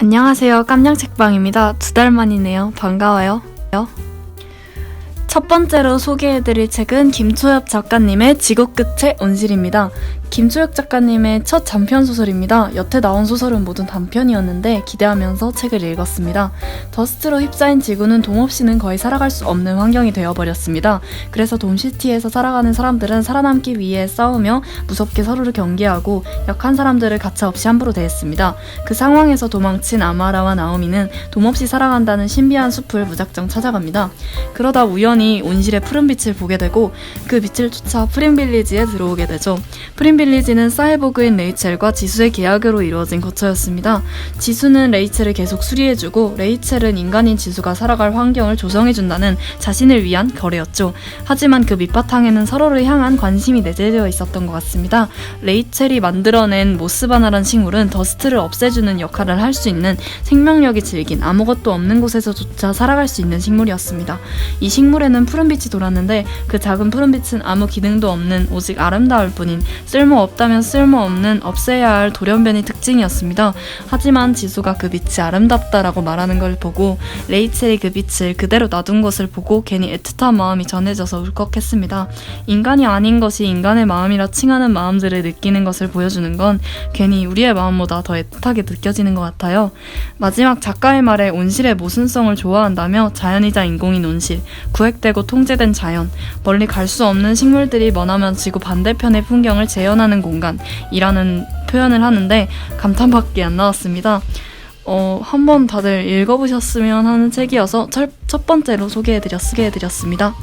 안녕하세요. 깜냥책방입니다. 2달 만이네요. 반가워요. 첫 번째로 소개해드릴 책은 김초엽 작가님의 지구 끝의 온실입니다. 김초엽 작가님의 첫 단편소설입니다. 여태 나온 소설은 모두 단편이었는데 기대하면서 책을 읽었습니다. 더스트로 휩싸인 지구는 돔 없이는 거의 살아갈 수 없는 환경이 되어버렸습니다. 그래서 돔시티에서 살아가는 사람들은 살아남기 위해 싸우며 무섭게 서로를 경계하고 약한 사람들을 가차없이 함부로 대했습니다. 그 상황에서 도망친 아마라와 나오미는 돔 없이 살아간다는 신비한 숲을 무작정 찾아갑니다. 그러다 우연히 온실의 푸른 빛을 보게 되고 그 빛을 쫓아 프린빌리지에 들어오게 되죠. 프린빌리지는 사이보그인 레이첼과 지수의 계약으로 이루어진 거처였습니다. 지수는 레이첼을 계속 수리해주고 레이첼은 인간인 지수가 살아갈 환경을 조성해준다는 자신을 위한 거래였죠. 하지만 그 밑바탕에는 서로를 향한 관심이 내재되어 있었던 것 같습니다. 레이첼이 만들어낸 모스바나란 식물은 더스트를 없애주는 역할을 할 수 있는 생명력이 질긴 아무것도 없는 곳에서조차 살아갈 수 있는 식물이었습니다. 이 식물에는 푸른빛이 돌았는데 그 작은 푸른빛은 아무 기능도 없는 오직 아름다울 뿐인 쓸모없다면 쓸모없는 없애야 할 돌연변이 특징이었습니다. 하지만 지수가 그 빛이 아름답다라고 말하는 걸 보고 레이첼이 그 빛을 그대로 놔둔 것을 보고 괜히 애틋한 마음이 전해져서 울컥했습니다. 인간이 아닌 것이 인간의 마음이라 칭하는 마음들을 느끼는 것을 보여주는 건 괜히 우리의 마음보다 더 애틋하게 느껴지는 것 같아요. 마지막 작가의 말에 온실의 모순성을 좋아한다며 자연이자 인공인 온실, 구획되고 통제된 자연, 멀리 갈 수 없는 식물들이 머나먼 지구 반대편의 풍경을 재현하는 공간이라는 표현을 하는데 감탄밖에 안 나왔습니다. 한번 다들 읽어보셨으면 하는 책이어서 첫 번째로 소개해드렸습니다.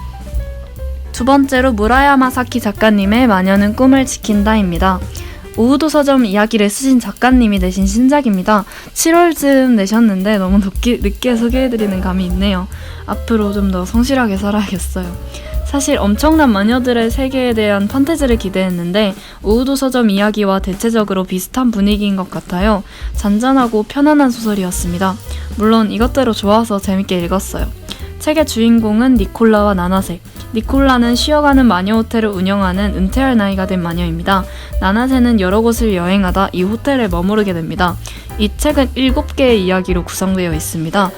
두 번째로 무라야마 사키 작가님의 마녀는 꿈을 지킨다입니다. 오후도 서점 이야기를 쓰신 작가님이 내신 신작입니다. 7월쯤 내셨는데 너무 늦게 소개해드리는 감이 있네요. 앞으로 좀 더 성실하게 살아야겠어요. 사실 엄청난 마녀들의 세계에 대한 판타지를 기대했는데 오후도 서점 이야기와 대체적으로 비슷한 분위기인 것 같아요. 잔잔하고 편안한 소설이었습니다. 물론 이것대로 좋아서 재밌게 읽었어요. 책의 주인공은 니콜라와 나나세. 니콜라는 쉬어가는 마녀 호텔을 운영하는 은퇴할 나이가 된 마녀입니다. 나나세는 여러 곳을 여행하다 이 호텔에 머무르게 됩니다. 이 책은 7개의 이야기로 구성되어 있습니다.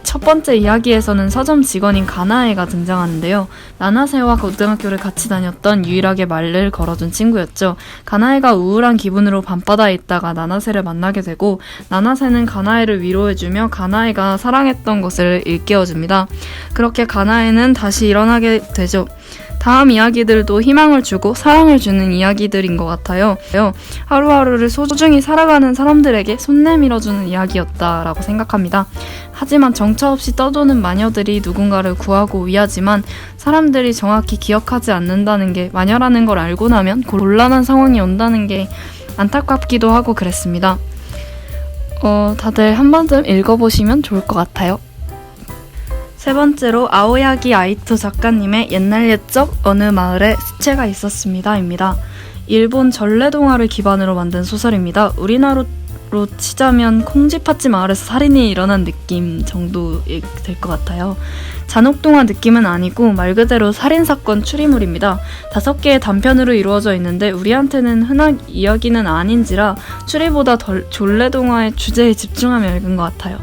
첫 번째 이야기에서는 서점 직원인 가나에가 등장하는데요. 나나세와 고등학교를 같이 다녔던 유일하게 말을 걸어준 친구였죠. 가나에가 우울한 기분으로 밤바다에 있다가 나나세를 만나게 되고 나나세는 가나에를 위로해주며 가나에가 사랑했던 것을 일깨워줍니다. 그렇게 가나에는 다시 일어나게 되죠. 다음 이야기들도 희망을 주고 사랑을 주는 이야기들인 것 같아요. 하루하루를 소중히 살아가는 사람들에게 손 내밀어주는 이야기였다라고 생각합니다. 하지만 정처 없이 떠도는 마녀들이 누군가를 구하고 위하지만 사람들이 정확히 기억하지 않는다는 게 마녀라는 걸 알고 나면 곤란한 상황이 온다는 게 안타깝기도 하고 그랬습니다. 다들 한 번쯤 읽어보시면 좋을 것 같아요. 세 번째로 아오야기 아이토 작가님의 옛날 옛적 어느 마을에 수채가 있었습니다입니다. 일본 전래동화를 기반으로 만든 소설입니다. 우리나라로 치자면 콩쥐팥집 마을에서 살인이 일어난 느낌 정도 될 것 같아요. 잔혹동화 느낌은 아니고 말 그대로 살인사건 추리물입니다. 5개의 단편으로 이루어져 있는데 우리한테는 흔한 이야기는 아닌지라 추리보다 덜 전래동화의 주제에 집중하며 읽은 것 같아요.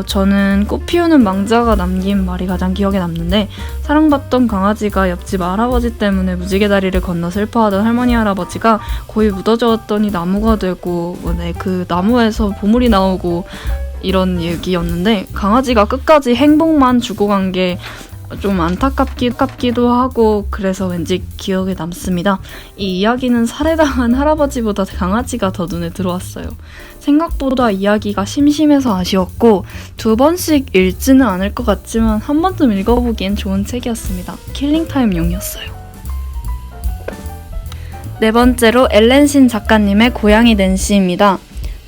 저는 꽃 피우는 망자가 남긴 말이 가장 기억에 남는데 사랑받던 강아지가 옆집 할아버지 때문에 무지개 다리를 건너 슬퍼하던 할머니 할아버지가 거의 묻어졌더니 나무가 되고 그 나무에서 보물이 나오고 이런 얘기였는데 강아지가 끝까지 행복만 주고 간 게 좀 안타깝기도 하고 그래서 왠지 기억에 남습니다. 이 이야기는 살해당한 할아버지보다 강아지가 더 눈에 들어왔어요. 생각보다 이야기가 심심해서 아쉬웠고 2번씩 읽지는 않을 것 같지만 한 번쯤 읽어보기엔 좋은 책이었습니다. 킬링타임용이었어요. 네 번째로 엘렌신 작가님의 고양이 낸시입니다.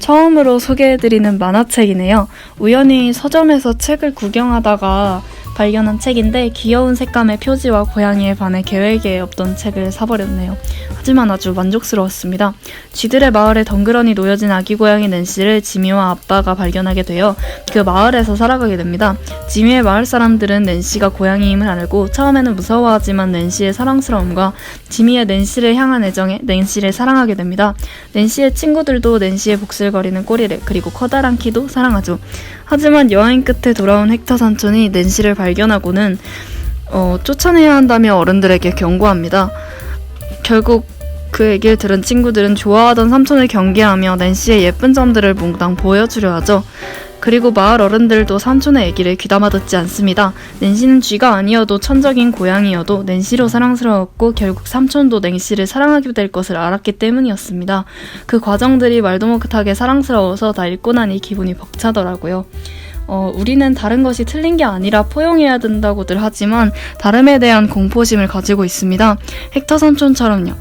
처음으로 소개해드리는 만화책이네요. 우연히 서점에서 책을 구경하다가 발견한 책인데 귀여운 색감의 표지와 고양이에 반해 계획에 없던 책을 사버렸네요. 하지만 아주 만족스러웠습니다. 쥐들의 마을에 덩그러니 놓여진 아기 고양이 낸시를 지미와 아빠가 발견하게 되어 그 마을에서 살아가게 됩니다. 지미의 마을 사람들은 낸시가 고양이임을 알고 처음에는 무서워하지만 낸시의 사랑스러움과 지미의 낸시를 향한 애정에 낸시를 사랑하게 됩니다. 낸시의 친구들도 낸시의 복슬거리는 꼬리를 그리고 커다란 키도 사랑하죠. 하지만 여행 끝에 돌아온 헥터 삼촌이 낸시를 발견하고는 쫓아내야 한다며 어른들에게 경고합니다. 결국 그 얘기를 들은 친구들은 좋아하던 삼촌을 경계하며 낸시의 예쁜 점들을 몽땅 보여주려 하죠. 그리고 마을 어른들도 삼촌의 얘기를 귀담아 듣지 않습니다. 낸시는 쥐가 아니어도 천적인 고양이여도 낸시로 사랑스러웠고 결국 삼촌도 낸시를 사랑하게 될 것을 알았기 때문이었습니다. 그 과정들이 말도 못하게 사랑스러워서 다 읽고 나니 기분이 벅차더라고요. 우리는 다른 것이 틀린 게 아니라 포용해야 된다고들 하지만 다름에 대한 공포심을 가지고 있습니다. 헥터 삼촌처럼요.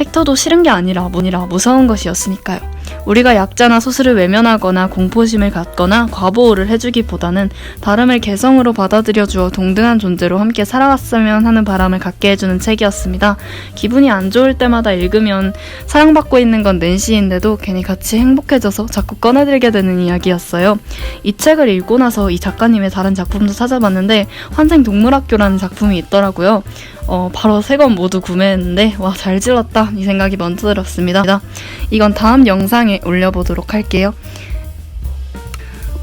헥터도 싫은 게 아니라 무서운 것이었으니까요. 우리가 약자나 소수를 외면하거나 공포심을 갖거나 과보호를 해주기보다는 다름을 개성으로 받아들여주어 동등한 존재로 함께 살아왔으면 하는 바람을 갖게 해주는 책이었습니다. 기분이 안 좋을 때마다 읽으면 사랑받고 있는 건 낸시인데도 괜히 같이 행복해져서 자꾸 꺼내들게 되는 이야기였어요. 이 책을 읽고 나서 이 작가님의 다른 작품도 찾아봤는데 환생동물학교라는 작품이 있더라고요. 바로 세 권 모두 구매했는데 와, 잘 질렀다 이 생각이 먼저 들었습니다. 이건 다음 영상에 올려보도록 할게요.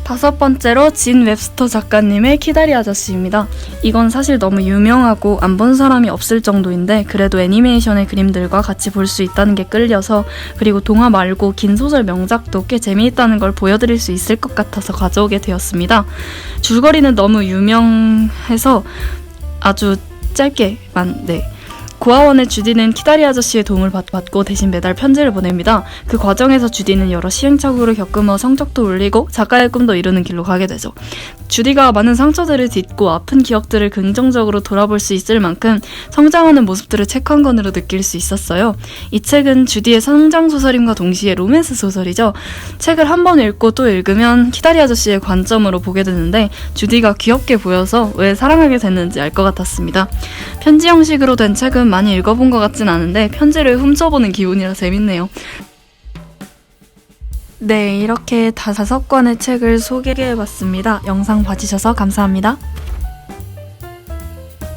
5번째로 진 웹스터 작가님의 키다리 아저씨입니다. 이건 사실 너무 유명하고 안 본 사람이 없을 정도인데 그래도 애니메이션의 그림들과 같이 볼 수 있다는 게 끌려서, 그리고 동화 말고 긴 소설 명작도 꽤 재미있다는 걸 보여드릴 수 있을 것 같아서 가져오게 되었습니다. 줄거리는 너무 유명해서 아주 짧게만 고아원의 주디는 키다리 아저씨의 도움을 받고 대신 매달 편지를 보냅니다. 그 과정에서 주디는 여러 시행착오를 겪으며 성적도 올리고 작가의 꿈도 이루는 길로 가게 되죠. 주디가 많은 상처들을 딛고 아픈 기억들을 긍정적으로 돌아볼 수 있을 만큼 성장하는 모습들을 책 한 권으로 느낄 수 있었어요. 이 책은 주디의 성장 소설임과 동시에 로맨스 소설이죠. 책을 한 번 읽고 또 읽으면 키다리 아저씨의 관점으로 보게 되는데 주디가 귀엽게 보여서 왜 사랑하게 됐는지 알 것 같았습니다. 편지 형식으로 된 책은 많이 읽어본 것 같진 않은데 편지를 훔쳐보는 기분이라 재밌네요. 네, 이렇게 5권의 책을 소개해봤습니다. 영상 봐주셔서 감사합니다.